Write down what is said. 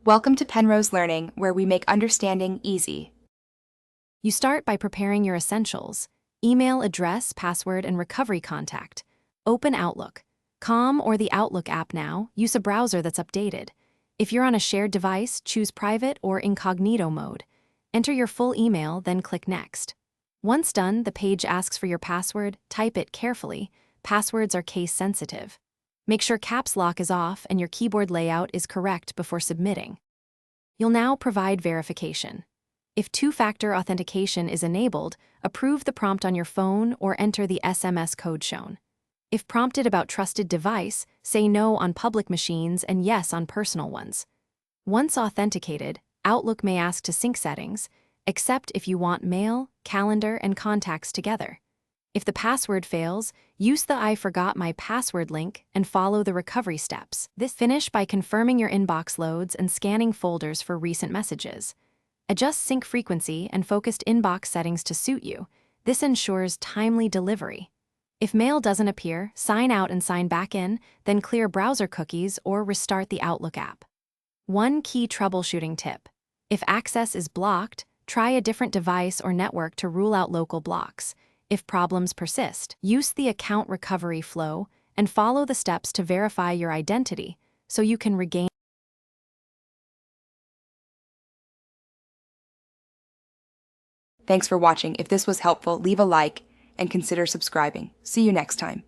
Welcome to Penrose Learning, where we make understanding easy. You start by preparing your essentials: email address, password, and recovery contact. Open Outlook. Com or the Outlook app now. Use a browser that's updated. If you're on a shared device, choose private or incognito mode. Enter your full email, then click Next. Once done, the page asks for your password. Type it carefully. Passwords are case sensitive. Make sure caps lock is off and your keyboard layout is correct before submitting. You'll now provide verification. If two-factor authentication is enabled, approve the prompt on your phone or enter the SMS code shown. If prompted about trusted device, say no on public machines and yes on personal ones. Once authenticated, Outlook may ask to sync settings, except if you want mail, calendar, and contacts together. If the password fails, use the I forgot my password link and follow the recovery steps. Finish by confirming your inbox loads and scanning folders for recent messages. Adjust sync frequency and focused inbox settings to suit you. This ensures timely delivery. If mail doesn't appear, sign out and sign back in, then clear browser cookies or restart the Outlook app. One key troubleshooting tip: if access is blocked, try a different device or network to rule out local blocks. If problems persist, use the account recovery flow and follow the steps to verify your identity so you can regain. Thanks for watching. If this was helpful, leave a like and consider subscribing. See you next time.